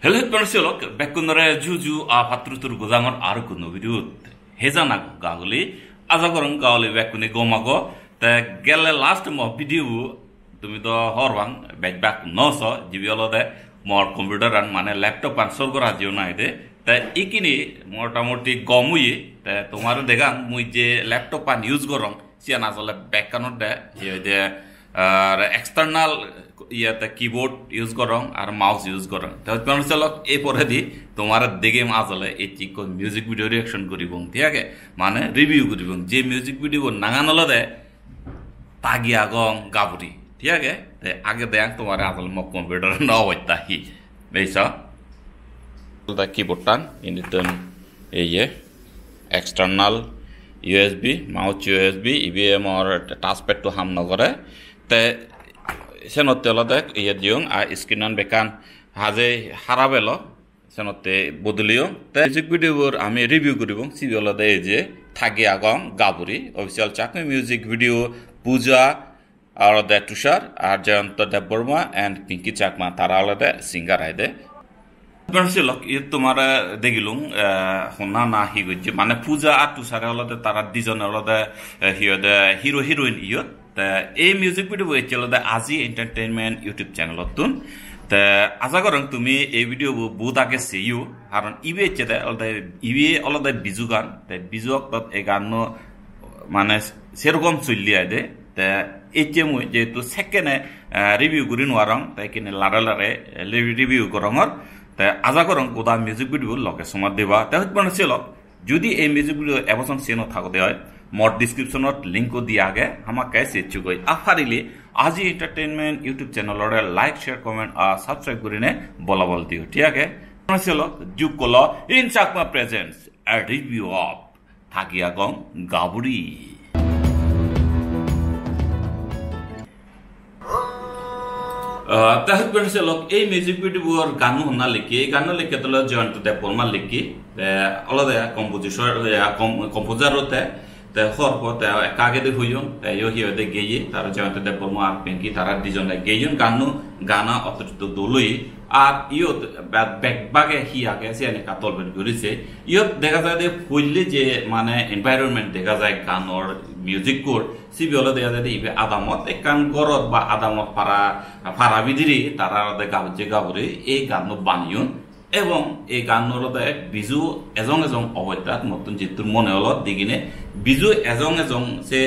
Hello, Persilok, Bekunare Juju, a Patrutur Gozamar Arkuno Vidut, Hezana Gagoli, Azagoran Gali Bekuni Gomago, the Gale last mo video to me the Horwang, back no so, Giviolo de more computer and mane laptop and Sorgora United, the Ikini, Mortamoti Gomui, the Tomaro Degan, Muije laptop and use Gorong, Sianazola Becano the external the keyboard use gorong ar mouse use gorong ta konsolok e poredi tomara dege mazale e chiko music video reaction koribong tiage mane review koribong je music video nanganolo de tagi agong gaburi tiage te age deyang tomara asal mo computer no hoita hi beisa the keyboard tan initon eye external USB mouse USB EVM or touchpad to ham nagore te senote olodek iyediung a skinan bekan haje harabelo senote bodliyo te music video bor ami review koribong sibi olode je thagi agong gaburi official chakme music video puja or the tushar ar jayanto deborma and pinky chakma tara olode singer aide Persilok it tomara degilung honna na higuje mane puja ar tushar olode tara dijon olode hero heroine iyot এই music video চলো দা আজি entertainment YouTube চ্যানেলতুন তে আশা করং তুমি এই video বহুত আগে সেইও কারণ ইবে চেদা ইবে অলদা বিজু গান তে বিজুক তত এই গান মানে সেরকম চলি আইদে তে এইচে মই যেহেতু সেকেন্ডে রিভিউ করি নোয়ারং তাই কিনে লারে রিভিউ করঙর তে আশা করং গোদা মিউজিক ভিডিও লগে সময় দেবা তে হইবন ছিল যদি এই মিউজিক ভিডিও এবছর সেনো থাকতে হয় more description or link ko diya gaya hama kaise chugoi afarile aji entertainment youtube channel or like share comment subscribe kurine bola bol diyo thik ase chalo jukolo in chakma presents a review of thagia gong gaburi তাহলে persilok এই music video or গান হনা লিখি গান লিখে তলো জয়ন্ত দেব বর্মা লিখি অলদা composer হতে the horpo the kage de huyun the yo hiyo de geye tara jawante de borma pinki tara dijon de geyon ganu gana oto doloi ar yo back bage hi age se ani katol ben gurise yo দেখা যায় de ফুললে যে মানে environment দেখা যায় গানর music code CB হলো দেখা যায় ইবে আদামত একান গরত বা আদামত পারা বিদিরি তারা de গাবজে গাবরে এই গান বানিয়ন এবং এই গানর বিজু এজং অবৈতাত নতুন জিতুর মনে হল দিগিনে বিজু এজং সে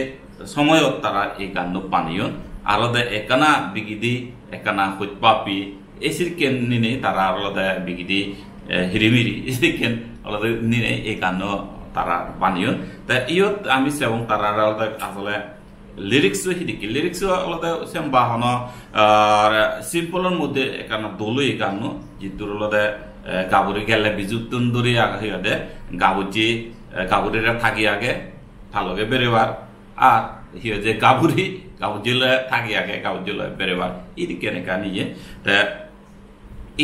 সময়ত তারা এই গান পানিয়ন আলাদা একানা বিগিদি একানা হইপাপি এসিরকেন নিনে তারা আলাদা বিগিদি হিরিমিরি এসিরকেন আলাদা নিনে এই গান তারা বানিয়ন তা ইয়ত আমি সেবং তারা আলাদা আসলে লিরিক্স হিদিকি লিরিক্স আলাদা সেম বাহন সিম্পলের মধ্যে একানা দলই গান জিতুর আলাদা গাবুরি গেলে বিজু তুন্দুরি আগে গাবুজি গাবুরিরা থাকি আগে ভালোকে বেরেবার আর হিয়ে যে গাবুজিলে থাকি আগে গাবুজিলে বেরেবার ইদিকে নেকা নিয়ে তা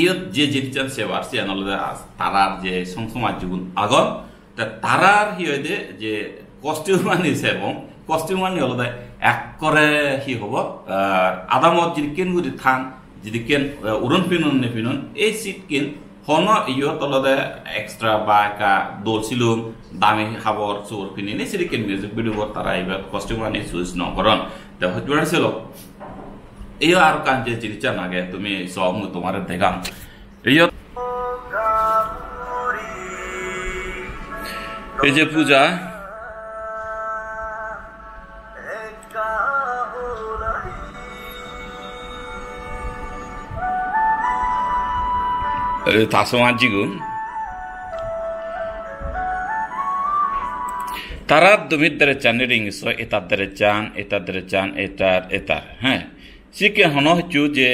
ইয়ত যে জিনিসটা সেবার সে আনলে তারার যে সংসমাজ জীবন আগন তা তারার হিয়ে যে কস্টিউম আনিছে এবং কস্টিউম আনি হলো এক করে হি হব আদামত যদি কেন গুলি থান যদি কেন উড়ন ফিনুন এই সিট কেন হনো ইয়ো তলদে এক্সট্রা বা কা দলছিলুম দামি খাবর চোর পিনি নি সিরিকেন মিউজিক ভিডিও তারা ইবা কস্টিউম আনি চুজ ন করন তে হইতরা ছিল এই আর কান যে জিনিসটা নাগে তুমি সব তোমার দেখাম ইয়ো এই যে পূজা তাসমাজিগুন তারা দুমিদরে চানিরিং সো এতাদরে চান এটার হ্যাঁ সিকে হনো হচু যে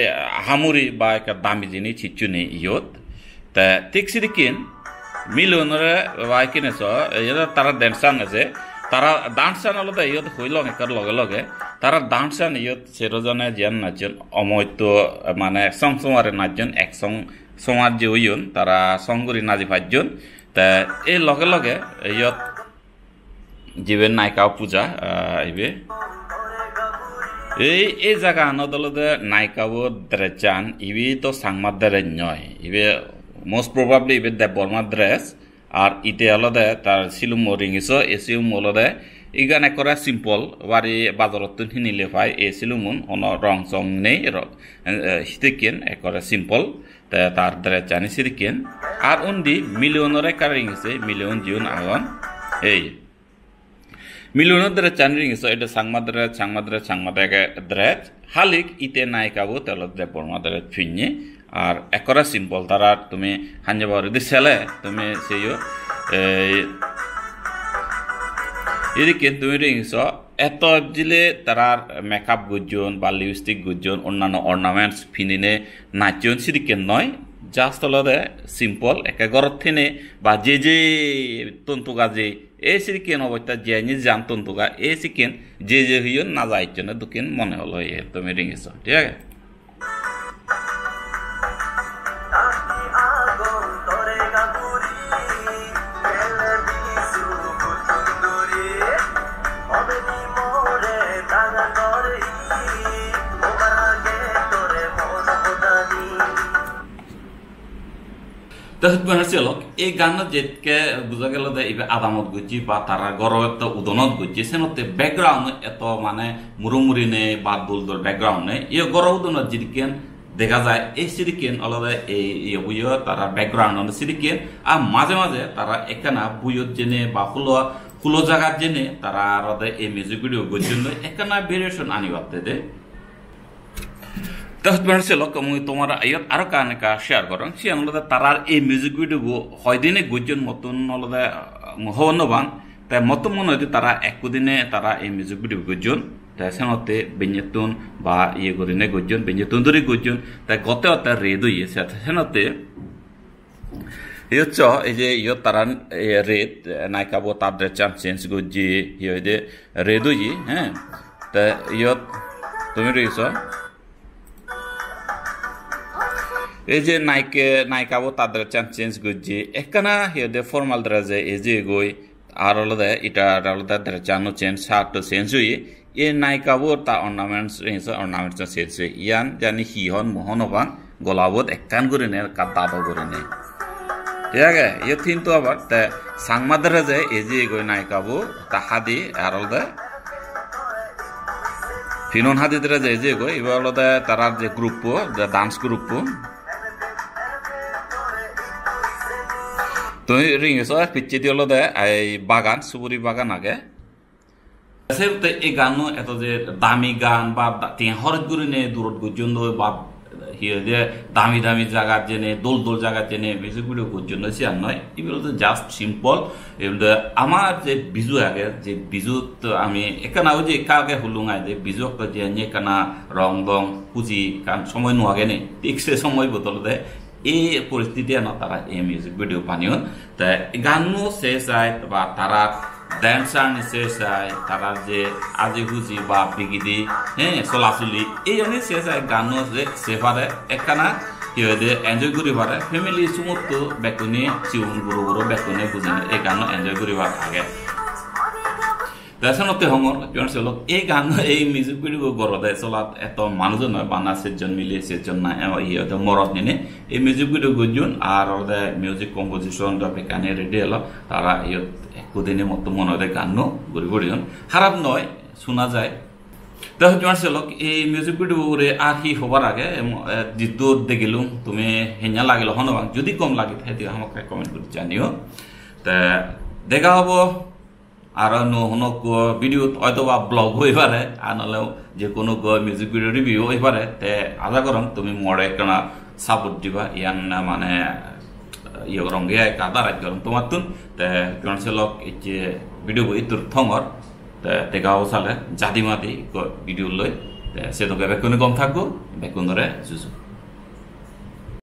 হামুরি বা একটা দামি জিনিস চিচুনি ইয়ত তা ঠিক সিদিকিন মিলনরে বাইকিনে সো এটা তারা ড্যান্সান আছে তারা ডান্সান আলাদা ইয়ত হইল একার লগে লগে তারা ডান্সান ইয়ত সেরজনে যেন নাচন অমৈত মানে সংসমারে নাচন একসং সমাজ যে হইন তারা সংগুরি নাজি পাঁচজন তা এই লগে লগে ইয়ত জীবের নায়িকা পূজা ইবে এই জায়গা আনদলতে নায়িকাবো দ্রেচান ইবি তো সাংমাদ দ্রে নয় ইবে most probably ibe de borma dress আর ইতে অলদে তার সিলুম রিংিস এসিউম অলদে ইগান একরা সিম্পল বাড়ি বাজারত হিনিলে পাই এ সিলুমুন অন রং চং নেই হিতেকেন একরা সিম্পল তার দ্বারা জানি সিরিকেন আর উন্দি মিলিয়নরে কারিংিসে মিলিয়ন জিউন আগন এই মিলিয়নের দ্বারা চানি রিংিস এটা সাংমাদ্রে দ্রেজ হালিক ইতে নায়িকাবো তেলদে বর্মাদ্রে ফিnye আর একরা সিম্পল তারা তুমি হাঞ্জাবারে দিছেলে তুমি সেইও এদিকে তুমি রিংস এত জিলে তারার মেকআপ গুজন বা লিপস্টিক গুজন অন্যান্য অর্নামেন্টস ফিনিনে নাচন সিরিকেন নয় জাস্ট হলদে সিম্পল একে গরত থেনে বা যে তন্তুগা যে এ সিরিকেন অবস্থা যে জান তন্তুগা এ সিকেন যে হইও না যাইছেন দুকেন মনে হলো এ তুমি রিংস ঠিক আছে এই গান যেটকে বুঝা গেল যে আদামত গুজি বা তারা গরম একটা উদনত গুজি সেনতে ব্যাকগ্রাউন্ড এত মানে মুরুমুরি নেই বা দুলদুল ব্যাকগ্রাউন্ড নেই এই গরম উদনত যেদিকেন দেখা যায় এই সিরিকেন আলাদা এই বুইও তারা ব্যাকগ্রাউন্ড সিরিকেন আর মাঝে মাঝে তারা একানা বুইয়ত জেনে বা ফুলো জায়গার জেনে তারা আলাদা এই মিউজিক ভিডিও গুজন একানা ভেরিয়েশন আনিবাতে দে তোমার আইয়ত আরো কানেকা শেয়ার করং সে আলাদা তারার এই মিউজিক ভিডিও হয় দিনে গুজন মতন আলাদা হওয়ানো বাং তাই মতন মনে হয় তারা একদিনে তারা এই মিউজিক ভিডিও গুজন তাই সেনতে বেঞ্জেতুন বা ইয়ে করিনে গুজন বেঞ্জেতুন ধরে গুজন তাই গতে অতে রেদ হইছে সেনতে ইয়চ্চ এই যে ইয়ত তারা রেদ নাইকাবো তাদের চাম চেঞ্জ গুজি ইয়ে রেদ হই হ্যাঁ তা ইয়ত তুমি রইছ এই যে নায়িকাবো তাদের চান্স চেঞ্জ করছি একখানা হিয়দে ফর্মাল দ্বারা যে এই যে গই আর আলাদা এটা আলাদা দ্বারা চানো চেঞ্জ শার্ট চেঞ্জ হই এ নায়িকাবো তা অর্নামেন্টস চেঞ্জ হই ইয়ান জানি হিহন মোহন বাং গলাবত একখান করে নে দাদা করে নে ঠিক আছে ইয়ে কিন্তু আবার তা সাংমাদারা যে এই যে গই নায়িকাবো তা হাদি আর আলাদা ফিনন হাদি দ্বারা যে এই যে গই এবার আলাদা তারার যে গ্রুপ ডান্স গ্রুপ তুমি রিংস পিচ্ছি দিল দে এই বাগান সুপুরি বাগান আগে সেতে এই গান এত যে দামি গান বা হরত গুরি নে দূরত গুজন বা হিয়ে যে দামি জায়গা জেনে দোল জায়গা জেনে মিউজিক ভিডিও গুজন সে আর নয় এগুলো তো জাস্ট সিম্পল আমার যে বিজু আগে যে বিজু আমি এখানে যে কাকে হুলুঙাই যে বিজু যে এখানা রং দং পুঁজি কারণ সময় নোয়াগে নেই ঠিক সে সময় বদল দেয় এই পরিস্থিতি না তারা এই মিউজিক ভিডিও বানিয়ে তা গানও শেষ হয় বা তারা ড্যান্সার শেষ হয় তারা যে আজি হুজি বা বিগিদি হ্যাঁ চলাচলি এই জন্য শেষ হয় গানও যে সেপারে একখানা কি হয় এনজয় করি পারে ফ্যামিলি সমস্ত বেকুনি চিউন গুরু বেকুনি বুঝিনি এই গান এনজয় করিবার আগে দর্শনতে হমর চলক এই গান এই মিউজিক ভিডিও গরদে চলাত এত মানুষজন নয় বানা সেজন মিলিয়ে সেজন না ইয়ে মরদ নিনে এই মিউজিক ভিডিও গুজন আর ওদের মিউজিক কম্পোজিশন বেকানে রেডি হলো তারা ইয়ে একদিনের মতো মনে হয় গানও গড়ি গড়িজন খারাপ নয় শোনা যায় দেখো চলক এই মিউজিক ভিডিও আর কি হবার আগে দূর দেখিলুম তুমি হেঞ্জা লাগিল হনবাং যদি কম লাগে তাহলে আমাকে কমেন্ট করে জানিও তা দেখা হবো আর ভিডিও হয়তো বা ব্লগ হয়ে পারে আর নাহলেও যে কোনো মিউজিক ভিডিও রিভিউ হয়ে পারে তে আশা করম তুমি মরে একটা সাপোর্ট দিবা ইয়ান মানে ইয়ে রঙে কাদা রাখ করম তোমার তুন তে চলক এই যে ভিডিও ইতুর থঙর দেখা চালে জাতি মাতি ভিডিও লই সে তো বেকুনে কম থাকবো বেকুনরে জুজু